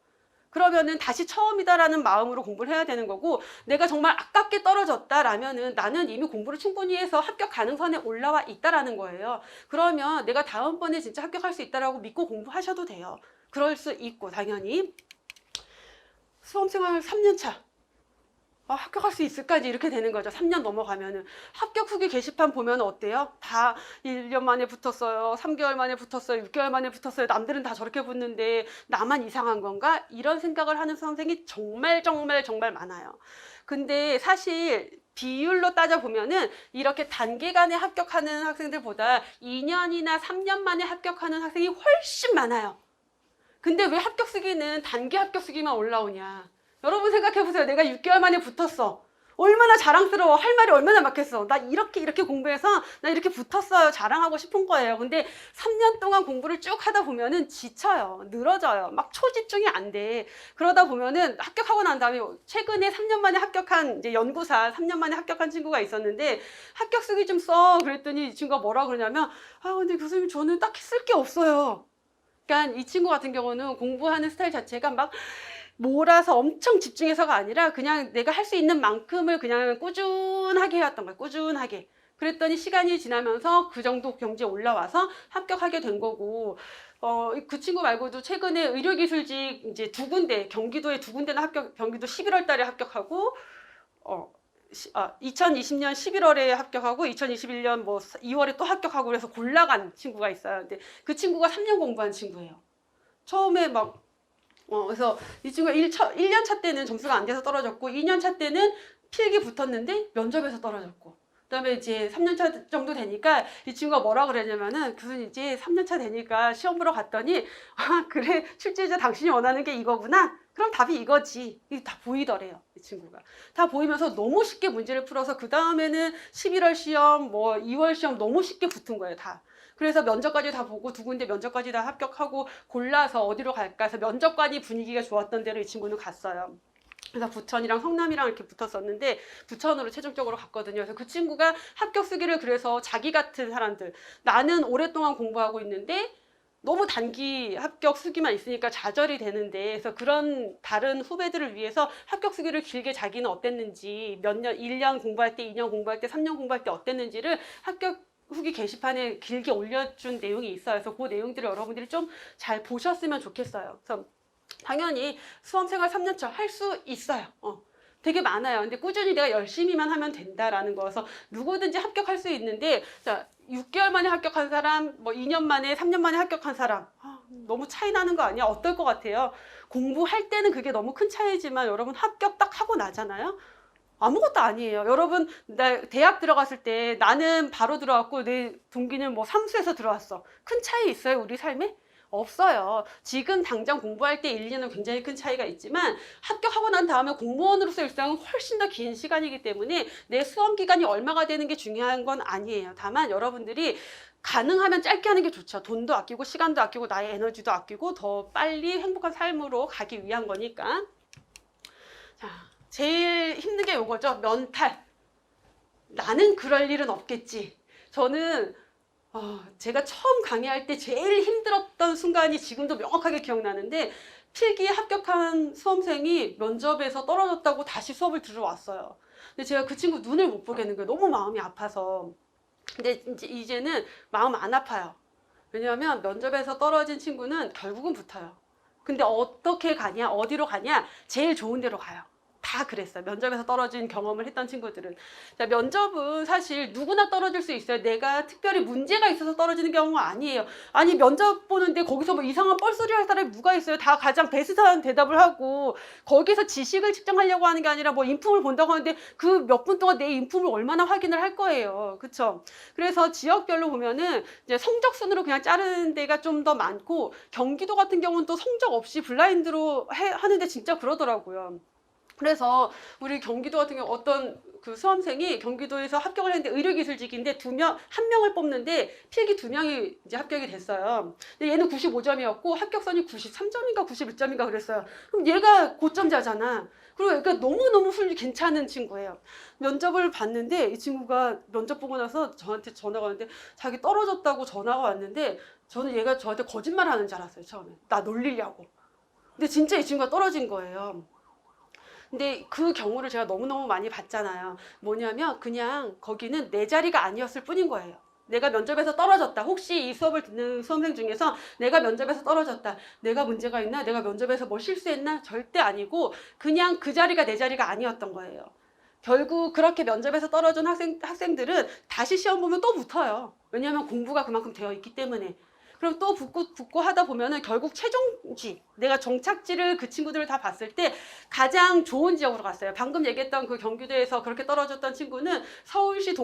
그러면은 다시 처음이다라는 마음으로 공부를 해야 되는 거고, 내가 정말 아깝게 떨어졌다라면은 나는 이미 공부를 충분히 해서 합격 가능선에 올라와 있다라는 거예요. 그러면 내가 다음번에 진짜 합격할 수 있다라고 믿고 공부하셔도 돼요. 그럴 수 있고, 당연히. 수험생활 3년 차. 합격할 수 있을까지 이렇게 되는 거죠. 3년 넘어가면은. 합격 후기 게시판 보면 어때요? 다 1년 만에 붙었어요. 3개월 만에 붙었어요. 6개월 만에 붙었어요. 남들은 다 저렇게 붙는데 나만 이상한 건가? 이런 생각을 하는 수험생이 정말 많아요. 근데 사실 비율로 따져보면은 이렇게 단기간에 합격하는 학생들보다 2년이나 3년 만에 합격하는 학생이 훨씬 많아요. 근데 왜 합격 수기는 단기 합격 수기만 올라오냐? 여러분 생각해보세요. 내가 6개월 만에 붙었어. 얼마나 자랑스러워. 할 말이 얼마나 많겠어. 나 이렇게 공부해서 나 이렇게 붙었어요. 자랑하고 싶은 거예요. 근데 3년 동안 공부를 쭉 하다 보면은 지쳐요. 늘어져요. 막 초집중이 안 돼. 그러다 보면은 합격하고 난 다음에 최근에 3년 만에 합격한 이제 연구사 3년 만에 합격한 친구가 있었는데, 합격 수기 좀 써. 그랬더니 이 친구가 뭐라 그러냐면 근데 교수님 저는 딱히 쓸 게 없어요. 그러니까 이 친구 같은 경우는 공부하는 스타일 자체가 막 몰아서 엄청 집중해서가 아니라 그냥 내가 할 수 있는 만큼을 그냥 꾸준하게 해왔던 거예요. 꾸준하게. 그랬더니 시간이 지나면서 그 정도 경지에 올라와서 합격하게 된 거고, 그 친구 말고도 최근에 의료기술직 이제 2군데, 경기도에 2군데나 경기도 11월 달에 합격하고, 2020년 11월에 합격하고 2021년 2월에 또 합격하고 그래서 골라간 친구가 있어요. 근데 그 친구가 3년 공부한 친구예요. 처음에 그래서 이 친구가 1년 차 때는 점수가 안 돼서 떨어졌고, 2년 차 때는 필기 붙었는데 면접에서 떨어졌고, 그다음에 이제 3년 차 정도 되니까 이 친구가 뭐라 그러냐면은, 교수님 이제 3년 차 되니까 시험 보러 갔더니 그래 출제자 당신이 원하는 게 이거구나. 그럼 답이 이거지. 이게 다 보이더래요. 이 친구가. 다 보이면서 너무 쉽게 문제를 풀어서 그 다음에는 11월 시험, 2월 시험 너무 쉽게 붙은 거예요. 다. 그래서 면접까지 다 보고 두 군데 면접까지 다 합격하고 골라서 어디로 갈까 해서 면접관이 분위기가 좋았던 데로 이 친구는 갔어요. 그래서 부천이랑 성남이랑 이렇게 붙었었는데 부천으로 최종적으로 갔거든요. 그래서 그 친구가 합격 쓰기를 그래서 자기 같은 사람들, 나는 오랫동안 공부하고 있는데 너무 단기 합격 수기만 있으니까 좌절이 되는데, 그래서 그런 다른 후배들을 위해서 합격 수기를 길게 자기는 어땠는지, 몇 년, 1년 공부할 때, 2년 공부할 때, 3년 공부할 때 어땠는지를 합격 후기 게시판에 길게 올려준 내용이 있어요. 그래서 그 내용들을 여러분들이 좀 잘 보셨으면 좋겠어요. 그래서 당연히 수험생활 3년차 할 수 있어요. 되게 많아요. 근데 꾸준히 내가 열심히만 하면 된다라는 거여서 누구든지 합격할 수 있는데, 자, 6개월 만에 합격한 사람, 뭐 2년 만에, 3년 만에 합격한 사람, 너무 차이 나는 거 아니야? 어떨 것 같아요? 공부할 때는 그게 너무 큰 차이지만 여러분 합격 딱 하고 나잖아요? 아무것도 아니에요. 여러분, 나 대학 들어갔을 때 나는 바로 들어왔고 내 동기는 뭐 삼수에서 들어왔어. 큰 차이 있어요, 우리 삶에? 없어요. 지금 당장 공부할 때 1, 2년은 굉장히 큰 차이가 있지만 합격하고 난 다음에 공무원으로서 일상은 훨씬 더 긴 시간이기 때문에 내 수험 기간이 얼마가 되는 게 중요한 건 아니에요. 다만 여러분들이 가능하면 짧게 하는 게 좋죠. 돈도 아끼고 시간도 아끼고 나의 에너지도 아끼고 더 빨리 행복한 삶으로 가기 위한 거니까. 자, 제일 힘든 게 이거죠. 멘탈. 나는 그럴 일은 없겠지. 저는 제가 처음 강의할 때 제일 힘들었던 순간이 지금도 명확하게 기억나는데, 필기에 합격한 수험생이 면접에서 떨어졌다고 다시 수업을 들어왔어요. 근데 제가 그 친구 눈을 못 보겠는 거예요. 너무 마음이 아파서. 근데 이제는 마음 안 아파요. 왜냐하면 면접에서 떨어진 친구는 결국은 붙어요. 근데 어떻게 가냐, 어디로 가냐, 제일 좋은 데로 가요. 다 그랬어요. 면접에서 떨어진 경험을 했던 친구들은. 자, 면접은 사실 누구나 떨어질 수 있어요. 내가 특별히 문제가 있어서 떨어지는 경우가 아니에요. 아니, 면접 보는데 거기서 뭐 이상한 뻘소리 할 사람이 누가 있어요? 다 가장 베스트한 대답을 하고 거기서 지식을 측정하려고 하는 게 아니라 뭐 인품을 본다고 하는데 그 몇 분 동안 내 인품을 얼마나 확인을 할 거예요. 그쵸? 그래서 지역별로 보면은 이제 성적 순으로 그냥 자르는 데가 좀 더 많고, 경기도 같은 경우는 또 성적 없이 블라인드로 하는데 진짜 그러더라고요. 그래서 우리 경기도 같은 경우 어떤 그 수험생이 경기도에서 합격을 했는데 의료기술직인데 한 명을 뽑는데 필기 2명이 이제 합격이 됐어요. 근데 얘는 95점이었고 합격선이 93점인가 91점인가 그랬어요. 그럼 얘가 고점자잖아. 그리고 그러니까 너무너무 괜찮은 친구예요. 면접을 봤는데 이 친구가 면접 보고 나서 저한테 전화가 왔는데 자기 떨어졌다고 전화가 왔는데, 저는 얘가 저한테 거짓말 하는 줄 알았어요, 처음에. 나 놀리려고. 근데 진짜 이 친구가 떨어진 거예요. 근데 그 경우를 제가 너무너무 많이 봤잖아요. 뭐냐면 그냥 거기는 내 자리가 아니었을 뿐인 거예요. 내가 면접에서 떨어졌다. 혹시 이 수업을 듣는 수험생 중에서 내가 면접에서 떨어졌다, 내가 문제가 있나, 내가 면접에서 뭘 실수했나, 절대 아니고 그냥 그 자리가 내 자리가 아니었던 거예요. 결국 그렇게 면접에서 떨어진 학생들은 다시 시험 보면 또 붙어요. 왜냐하면 공부가 그만큼 되어 있기 때문에. 그럼 또 붙고 하다 보면은 결국 최종지, 내가 정착지를 그 친구들을 다 봤을 때 가장 좋은 지역으로 갔어요. 방금 얘기했던 그 경기도에서 그렇게 떨어졌던 친구는 서울시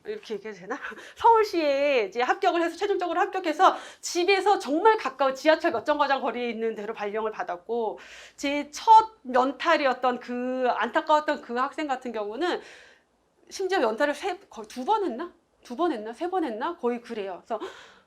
이렇게 얘기해도 되나? 서울시에 이제 합격을 해서 최종적으로 합격해서 집에서 정말 가까운 지하철 몇 정거장 거리에 있는 데로 발령을 받았고, 제 첫 면탈이었던 그 안타까웠던 그 학생 같은 경우는 심지어 면탈을 거의 2번 했나? 2번 했나? 3번 했나? 거의 그래요. 그래서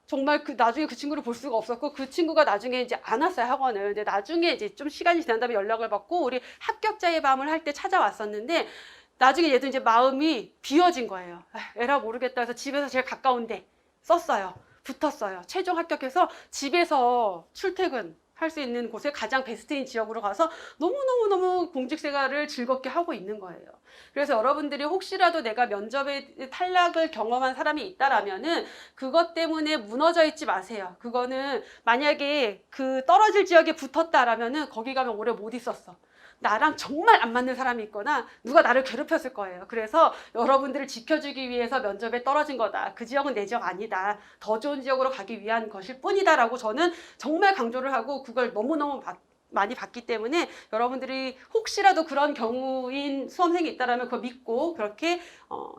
정말 나중에 그 친구를 볼 수가 없었고, 그 친구가 나중에 이제 안 왔어요, 학원을. 근데 나중에 이제 좀 시간이 지난 다음에 연락을 받고 우리 합격자의 밤을 할 때 찾아왔었는데, 나중에 얘도 이제 마음이 비워진 거예요. 에라 모르겠다 해서 집에서 제일 가까운데 썼어요. 붙었어요. 최종 합격해서 집에서 출퇴근 할 수 있는 곳에 가장 베스트인 지역으로 가서 너무너무너무 공직 생활을 즐겁게 하고 있는 거예요. 그래서 여러분들이 혹시라도 내가 면접에 탈락을 경험한 사람이 있다라면은 그것 때문에 무너져 있지 마세요. 그거는 만약에 그 떨어질 지역에 붙었다라면은 거기 가면 오래 못 있었어. 나랑 정말 안 맞는 사람이 있거나 누가 나를 괴롭혔을 거예요. 그래서 여러분들을 지켜주기 위해서 면접에 떨어진 거다. 그 지역은 내 지역 아니다. 더 좋은 지역으로 가기 위한 것일 뿐이다 라고 저는 정말 강조를 하고, 그걸 너무너무 많이 봤기 때문에 여러분들이 혹시라도 그런 경우인 수험생이 있다면 그거 믿고 그렇게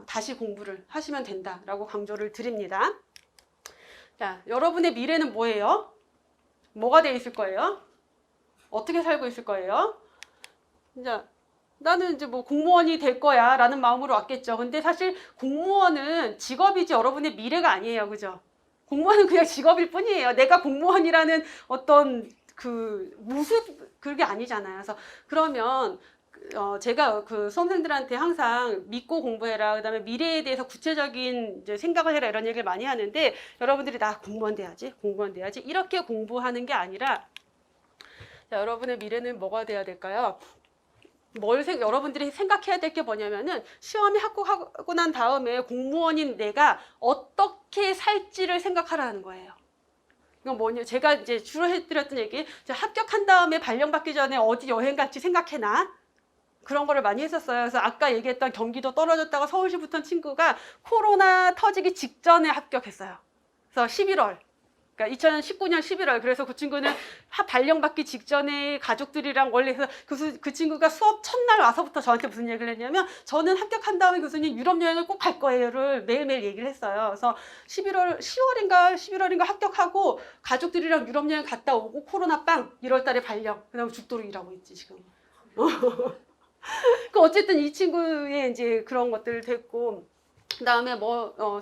다시 공부를 하시면 된다라고 강조를 드립니다. 자, 여러분의 미래는 뭐예요? 뭐가 돼 있을 거예요? 어떻게 살고 있을 거예요? 이제 나는 이제 뭐 공무원이 될 거야 라는 마음으로 왔겠죠. 근데 사실 공무원은 직업이지 여러분의 미래가 아니에요. 그죠? 공무원은 그냥 직업일 뿐이에요. 내가 공무원이라는 어떤 그 모습 그게 아니잖아요. 그래서 그러면 제가 그 수험생들한테 항상 믿고 공부해라. 그다음에 미래에 대해서 구체적인 이제 생각을 해라 이런 얘기를 많이 하는데 여러분들이 나 공무원 돼야지, 공무원 돼야지 이렇게 공부하는 게 아니라 자, 여러분의 미래는 뭐가 돼야 될까요? 여러분들이 생각해야 될 게 뭐냐면은 시험에 합격하고 난 다음에 공무원인 내가 어떻게 살지를 생각하라는 거예요. 이건 뭐냐? 제가 이제 주로 해드렸던 얘기, 합격한 다음에 발령받기 전에 어디 여행 갈지 생각해놔. 그런 거를 많이 했었어요. 그래서 아까 얘기했던 경기도 떨어졌다가 서울시 붙은 친구가 코로나 터지기 직전에 합격했어요. 그래서 11월. 그러니까 2019년 11월. 그래서 그 친구는 발령받기 직전에 가족들이랑 원래 해서 그 친구가 수업 첫날 와서부터 저한테 무슨 얘기를 했냐면 저는 합격한 다음에 교수님 유럽 여행을 꼭 갈 거예요를 매일매일 얘기를 했어요. 그래서 11월인가 합격하고 가족들이랑 유럽 여행 갔다 오고 코로나 빵 1월 달에 발령. 그다음에 죽도록 일하고 있지 지금. 그 어쨌든 이 친구의 이제 그런 것들 됐고 그다음에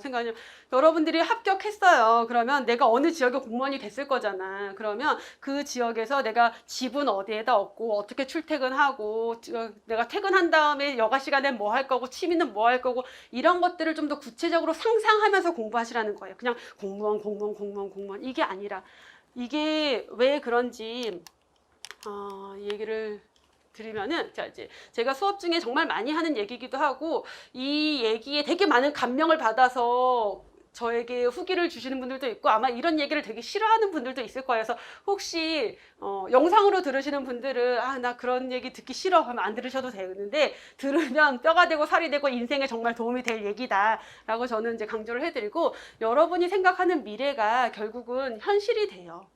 생각하냐면 여러분들이 합격했어요. 그러면 내가 어느 지역의 공무원이 됐을 거잖아. 그러면 그 지역에서 내가 집은 어디에다 얻고 어떻게 출퇴근하고 내가 퇴근한 다음에 여가 시간에 뭐 할 거고 취미는 뭐 할 거고 이런 것들을 좀 더 구체적으로 상상하면서 공부하시라는 거예요. 그냥 공무원 이게 아니라 이게 왜 그런지 이 얘기를 드리면은 자 이제 제가 수업 중에 정말 많이 하는 얘기기도 하고 이 얘기에 되게 많은 감명을 받아서 저에게 후기를 주시는 분들도 있고 아마 이런 얘기를 되게 싫어하는 분들도 있을 거예요. 그래서 혹시 영상으로 들으시는 분들은 나 그런 얘기 듣기 싫어 하면 안 들으셔도 되는데 들으면 뼈가 되고 살이 되고 인생에 정말 도움이 될 얘기다라고 저는 이제 강조를 해드리고 여러분이 생각하는 미래가 결국은 현실이 돼요.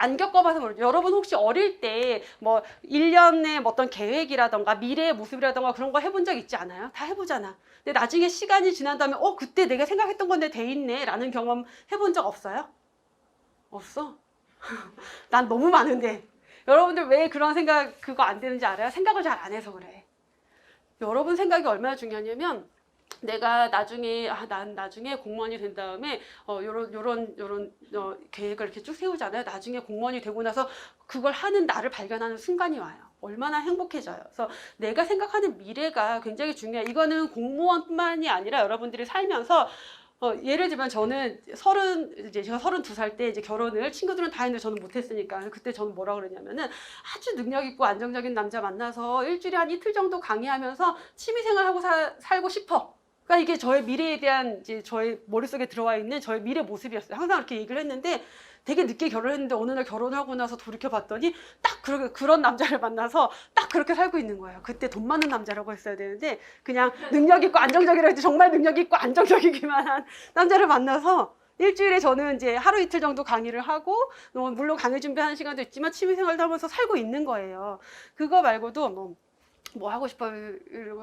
안 겪어봐서 모르죠. 여러분 혹시 어릴 때 뭐 1년의 어떤 계획이라던가 미래의 모습이라던가 그런 거 해본 적 있지 않아요? 다 해보잖아. 근데 나중에 시간이 지난 다음에 그때 내가 생각했던 건데 돼 있네 라는 경험 해본 적 없어요? 없어? 난 너무 많은데. 여러분들 왜 그런 생각 그거 안 되는지 알아요? 생각을 잘 안 해서 그래. 여러분 생각이 얼마나 중요하냐면 내가 나중에 난 나중에 공무원이 된 다음에 요런 계획을 이렇게 쭉 세우잖아요. 나중에 공무원이 되고 나서 그걸 하는 나를 발견하는 순간이 와요. 얼마나 행복해져요. 그래서 내가 생각하는 미래가 굉장히 중요해요. 이거는 공무원뿐만이 아니라 여러분들이 살면서 예를 들면 저는 제가 32살 때 이제 결혼을 친구들은 다 했는데 저는 못했으니까 그때 저는 뭐라 그러냐면은 아주 능력 있고 안정적인 남자 만나서 일주일에 한 이틀 정도 강의하면서 취미생활하고 살고 싶어. 그러니까 이게 저의 미래에 대한 이제 저의 머릿속에 들어와 있는 저의 미래 모습이었어요. 항상 이렇게 얘기를 했는데 되게 늦게 결혼했는데 어느 날 결혼하고 나서 돌이켜봤더니 딱 그런 남자를 만나서 딱 그렇게 살고 있는 거예요. 그때 돈 많은 남자라고 했어야 되는데 그냥 능력 있고 안정적이라 했지 정말 능력 있고 안정적이기만 한 남자를 만나서 일주일에 저는 이제 하루 이틀 정도 강의를 하고 물론 강의 준비하는 시간도 있지만 취미생활도 하면서 살고 있는 거예요. 그거 말고도 뭐 하고 싶어요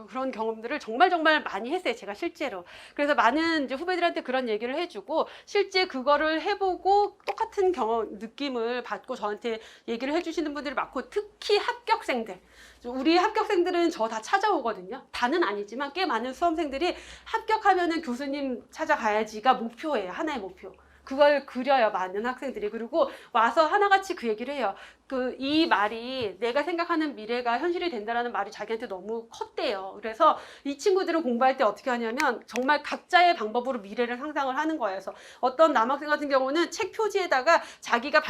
그런 경험들을 정말 많이 했어요. 제가 실제로. 그래서 많은 이제 후배들한테 그런 얘기를 해주고 실제 그거를 해보고 똑같은 느낌을 받고 저한테 얘기를 해주시는 분들이 많고 특히 합격생들. 우리 합격생들은 저 다 찾아오거든요. 다는 아니지만 꽤 많은 수험생들이 합격하면은 교수님 찾아가야지가 목표예요. 하나의 목표. 그걸 그려요. 많은 학생들이. 그리고 와서 하나같이 그 얘기를 해요. 이 말이 내가 생각하는 미래가 현실이 된다라는 말이 자기한테 너무 컸대요. 그래서 이 친구들은 공부할 때 어떻게 하냐면 정말 각자의 방법으로 미래를 상상을 하는 거예요. 그래서 어떤 남학생 같은 경우는 책 표지에다가 자기가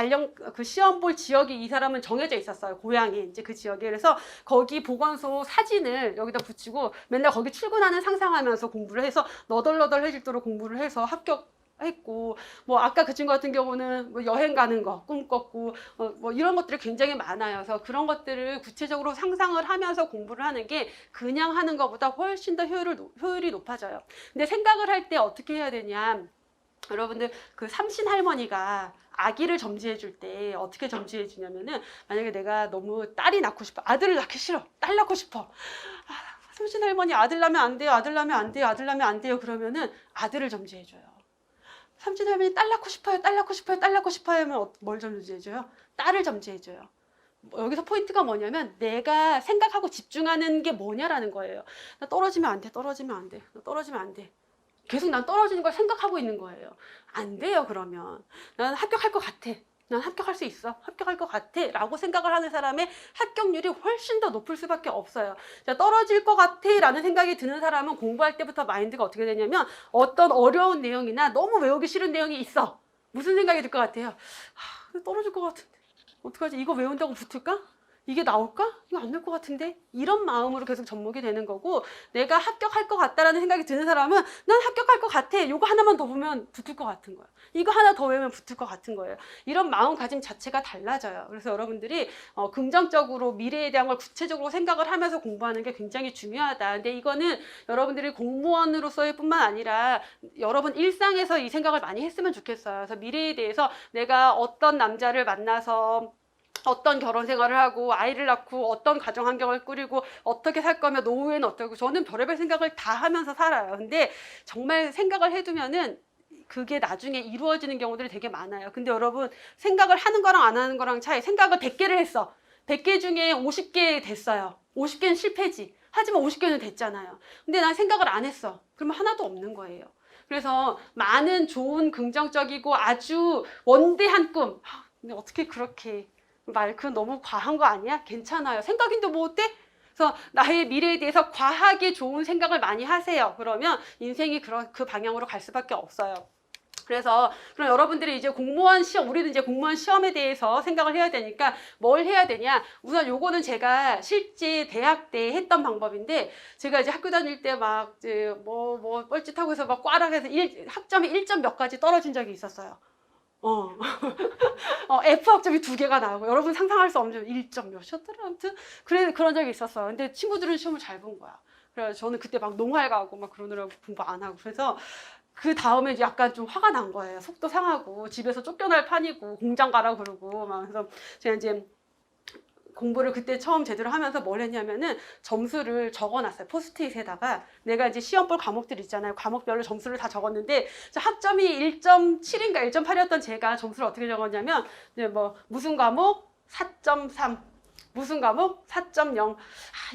그 시험 볼 지역이 이 사람은 정해져 있었어요. 고향이 이제 그 지역에. 그래서 거기 보건소 사진을 여기다 붙이고 맨날 거기 출근하는 상상하면서 공부를 해서 너덜너덜해지도록 공부를 해서 했고 뭐 아까 그 친구 같은 경우는 뭐 여행 가는 거 꿈꿨고 뭐 이런 것들이 굉장히 많아요. 그래서 그런 것들을 구체적으로 상상을 하면서 공부를 하는 게 그냥 하는 것보다 훨씬 더 효율이 높아져요. 근데 생각을 할 때 어떻게 해야 되냐, 여러분들 그 삼신 할머니가 아기를 점지해 줄 때 어떻게 점지해 주냐면은 만약에 내가 너무 딸이 낳고 싶어, 아들을 낳기 싫어, 딸 낳고 싶어, 삼신 할머니 아들 낳으면 안 돼요, 아들 낳으면 안 돼요, 아들 낳으면 안 돼요, 그러면은 아들을 점지해 줘요. 삼촌 할머니 딸 낳고 싶어요, 딸 낳고 싶어요, 딸 낳고 싶어요 하면 뭘 점지해줘요? 딸을 점지해줘요. 여기서 포인트가 뭐냐면 내가 생각하고 집중하는 게 뭐냐라는 거예요. 나 떨어지면 안 돼, 떨어지면 안 돼, 떨어지면 안 돼. 계속 난 떨어지는 걸 생각하고 있는 거예요. 안 돼요, 그러면. 난 합격할 것 같아. 난 합격할 수 있어. 합격할 것 같아. 라고 생각을 하는 사람의 합격률이 훨씬 더 높을 수밖에 없어요. 자, 떨어질 것 같아. 라는 생각이 드는 사람은 공부할 때부터 마인드가 어떻게 되냐면 어떤 어려운 내용이나 너무 외우기 싫은 내용이 있어. 무슨 생각이 들 것 같아요? 떨어질 것 같은데. 어떡하지? 이거 외운다고 붙을까? 이게 나올까? 이거 안 될 것 같은데? 이런 마음으로 계속 접목이 되는 거고, 내가 합격할 것 같다라는 생각이 드는 사람은 난 합격할 것 같아. 이거 하나만 더 보면 붙을 것 같은 거야. 이거 하나 더 외우면 붙을 것 같은 거예요. 이런 마음가짐 자체가 달라져요. 그래서 여러분들이 긍정적으로 미래에 대한 걸 구체적으로 생각을 하면서 공부하는 게 굉장히 중요하다. 근데 이거는 여러분들이 공무원으로서의 뿐만 아니라 여러분 일상에서 이 생각을 많이 했으면 좋겠어요. 그래서 미래에 대해서 내가 어떤 남자를 만나서 어떤 결혼 생활을 하고 아이를 낳고 어떤 가정 환경을 꾸리고 어떻게 살 거며 노후에는 어떠고, 저는 별의별 생각을 다 하면서 살아요. 근데 정말 생각을 해두면은 그게 나중에 이루어지는 경우들이 되게 많아요. 근데 여러분, 생각을 하는 거랑 안 하는 거랑 차이. 생각을 100개를 했어. 100개 중에 50개 됐어요. 50개는 실패지. 하지만 50개는 됐잖아요. 근데 난 생각을 안 했어. 그러면 하나도 없는 거예요. 그래서 많은 좋은 긍정적이고 아주 원대한 꿈. 근데 어떻게 그렇게 그건 너무 과한 거 아니야? 괜찮아요. 생각인데 뭐 어때? 그래서 나의 미래에 대해서 과하게 좋은 생각을 많이 하세요. 그러면 인생이 그 방향으로 갈 수밖에 없어요. 그래서 그럼 여러분들이 이제 공무원 시험, 우리는 이제 공무원 시험에 대해서 생각을 해야 되니까 뭘 해야 되냐? 우선 요거는 제가 실제 대학 때 했던 방법인데, 제가 이제 학교 다닐 때 막 이제 뭐 뻘짓하고 해서 막 꽈락 해서 학점이 1점 몇 가지 떨어진 적이 있었어요. F 학점이 2개가 나오고, 여러분 상상할 수 없는 1점 몇이었더라. 아무튼 그런 적이 있었어요. 근데 친구들은 시험을 잘 본 거야. 그래서 저는 그때 막 농활 가고 막 그러느라고 공부 안 하고, 그래서 그 다음에 약간 좀 화가 난 거예요. 속도 상하고 집에서 쫓겨날 판이고 공장 가라 그러고 막. 그래서 제가 이제 공부를 그때 처음 제대로 하면서 뭘 했냐면은 점수를 적어놨어요. 포스트잇에다가. 내가 이제 시험 볼 과목들 있잖아요. 과목별로 점수를 다 적었는데, 학점이 1.7인가 1.8이었던 제가 점수를 어떻게 적었냐면, 이제 무슨 과목 4.3, 무슨 과목 4.0.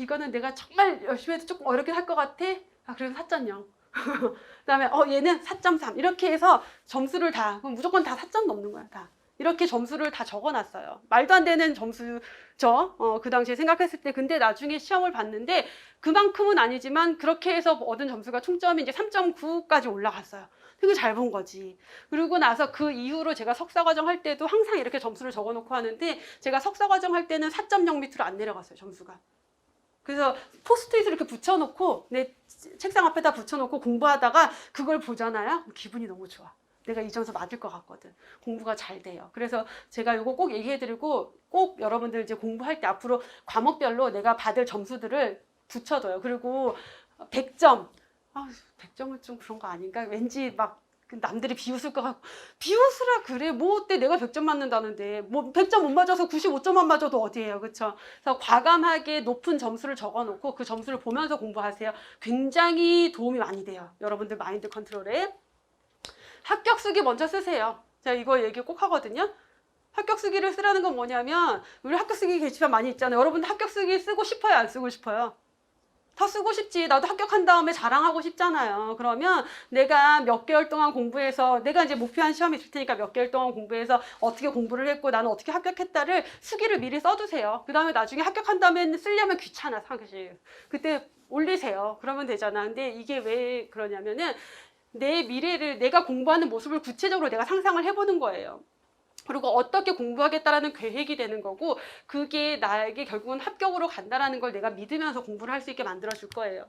이거는 내가 정말 열심히 해도 조금 어렵게 할 것 같아. 그래서 4.0. 그 다음에 얘는 4.3. 이렇게 해서 점수를 그럼 무조건 다 4점 넘는 거야, 다. 이렇게 점수를 다 적어놨어요. 말도 안 되는 점수죠. 그 당시에 생각했을 때. 근데 나중에 시험을 봤는데 그만큼은 아니지만 그렇게 해서 얻은 점수가 총점이 이제 3.9까지 올라갔어요. 되게 잘 본 거지. 그리고 나서 그 이후로 제가 석사과정 할 때도 항상 이렇게 점수를 적어놓고 하는데, 제가 석사과정 할 때는 4.0 밑으로 안 내려갔어요, 점수가. 그래서 포스트잇을 이렇게 붙여놓고 내 책상 앞에다 붙여놓고 공부하다가 그걸 보잖아요. 기분이 너무 좋아. 내가 이 점수 맞을 것 같거든. 공부가 잘 돼요. 그래서 제가 이거 꼭 얘기해드리고, 꼭 여러분들 이제 공부할 때 앞으로 과목별로 내가 받을 점수들을 붙여둬요. 그리고 100점. 100점은 좀 그런 거 아닌가? 왠지 막 남들이 비웃을 것 같고. 비웃으라 그래. 뭐 어때? 내가 100점 맞는다는데. 뭐 100점 못 맞아서 95점만 맞아도 어디예요. 그쵸? 그래서 과감하게 높은 점수를 적어놓고 그 점수를 보면서 공부하세요. 굉장히 도움이 많이 돼요. 여러분들 마인드 컨트롤에. 합격 쓰기 먼저 쓰세요. 제가 이거 얘기 꼭 하거든요. 합격 쓰기를 쓰라는 건 뭐냐면, 우리 합격 쓰기 게시판 많이 있잖아요. 여러분들 합격 쓰기 쓰고 싶어요? 안 쓰고 싶어요? 다 쓰고 싶지. 나도 합격한 다음에 자랑하고 싶잖아요. 그러면 내가 몇 개월 동안 공부해서, 내가 이제 목표한 시험이 있을 테니까 몇 개월 동안 공부해서 어떻게 공부를 했고 나는 어떻게 합격했다를 수기를 미리 써두세요. 그 다음에 나중에 합격한 다음에 쓰려면 귀찮아, 사실. 그때 올리세요. 그러면 되잖아. 근데 이게 왜 그러냐면은 내 미래를, 내가 공부하는 모습을 구체적으로 내가 상상을 해보는 거예요. 그리고 어떻게 공부하겠다라는 계획이 되는 거고, 그게 나에게 결국은 합격으로 간다라는 걸 내가 믿으면서 공부를 할 수 있게 만들어줄 거예요.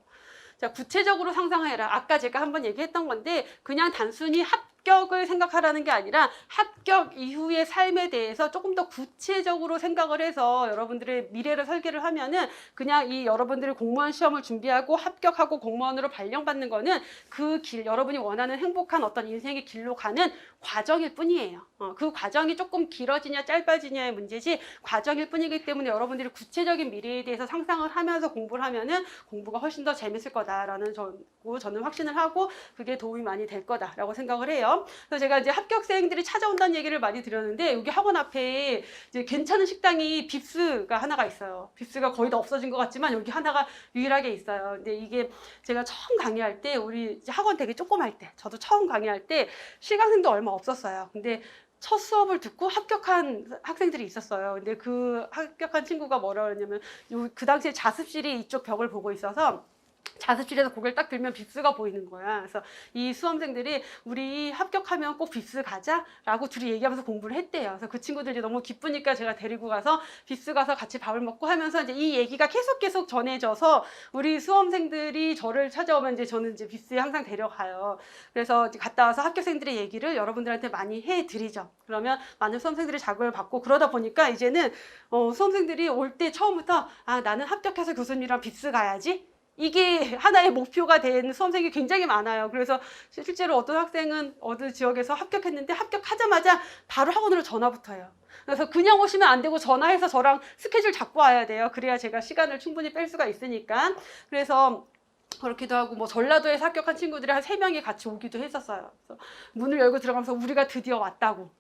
자, 구체적으로 상상해라. 아까 제가 한번 얘기했던 건데, 그냥 단순히 합격을 생각하라는 게 아니라 합격 이후의 삶에 대해서 조금 더 구체적으로 생각을 해서 여러분들의 미래를 설계를 하면은, 그냥 이 여러분들이 공무원 시험을 준비하고 합격하고 공무원으로 발령받는 거는 그 길, 여러분이 원하는 행복한 어떤 인생의 길로 가는 과정일 뿐이에요. 그 과정이 조금 길어지냐 짧아지냐의 문제지 과정일 뿐이기 때문에, 여러분들이 구체적인 미래에 대해서 상상을 하면서 공부를 하면은 공부가 훨씬 더 재밌을 거다라는 저는 확신을 하고, 그게 도움이 많이 될 거다라고 생각을 해요. 있죠. 그래서 제가 이제 합격생들이 찾아온다는 얘기를 많이 드렸는데 여기 학원 앞에 이제 괜찮은 식당이 빕스가 하나가 있어요. 빕스가 거의 다 없어진 것 같지만 여기 하나가 유일하게 있어요. 근데 이게 제가 처음 강의할 때 우리 이제 학원 되게 조그말 때 저도 처음 강의할 때 실강생도 얼마 없었어요. 근데 첫 수업을 듣고 합격한 학생들이 있었어요. 근데 그 합격한 친구가 뭐라 그러냐면 그 당시에 자습실이 이쪽 벽을 보고 있어서 자습실에서 고개를 딱 들면 빕스가 보이는 거야. 그래서 이 수험생들이 우리 합격하면 꼭 빕스 가자라고 둘이 얘기하면서 공부를 했대요. 그래서 그 친구들이 너무 기쁘니까 제가 데리고 가서 빕스 가서 같이 밥을 먹고 하면서 이제 이 얘기가 계속 전해져서 우리 수험생들이 저를 찾아오면 이제 저는 이제 빕스에 항상 데려가요. 그래서 이제 갔다 와서 합격생들의 얘기를 여러분들한테 많이 해드리죠. 그러면 많은 수험생들이 자극을 받고 그러다 보니까 이제는 수험생들이 올 때 처음부터 아 나는 합격해서 교수님이랑 빕스 가야지. 이게 하나의 목표가 된 수험생이 굉장히 많아요. 그래서 실제로 어떤 학생은 어느 지역에서 합격했는데 합격하자마자 바로 학원으로 전화부터 해요. 그래서 그냥 오시면 안 되고 전화해서 저랑 스케줄 잡고 와야 돼요. 그래야 제가 시간을 충분히 뺄 수가 있으니까. 그래서 그렇기도 하고 뭐 전라도에서 합격한 친구들이 한 3명이 같이 오기도 했었어요. 그래서 문을 열고 들어가면서 우리가 드디어 왔다고.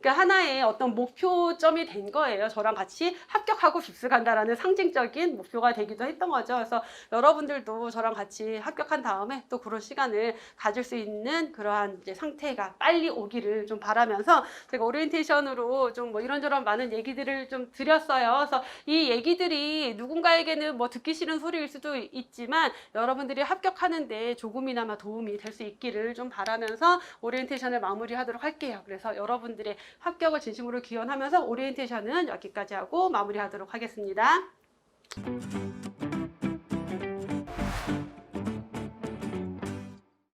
그러니까 하나의 어떤 목표점이 된 거예요. 저랑 같이 합격하고 빕스 간다라는 상징적인 목표가 되기도 했던 거죠. 그래서 여러분들도 저랑 같이 합격한 다음에 또 그런 시간을 가질 수 있는 그러한 이제 상태가 빨리 오기를 좀 바라면서 제가 오리엔테이션으로 좀 뭐 이런저런 많은 얘기들을 좀 드렸어요. 그래서 이 얘기들이 누군가에게는 뭐 듣기 싫은 소리일 수도 있지만 여러분들이 합격하는데 조금이나마 도움이 될 수 있기를 좀 바라면서 오리엔테이션을 마무리하도록 할게요. 그래서 여러분들의 합격을 진심으로 기원하면서 오리엔테이션은 여기까지 하고 마무리하도록 하겠습니다.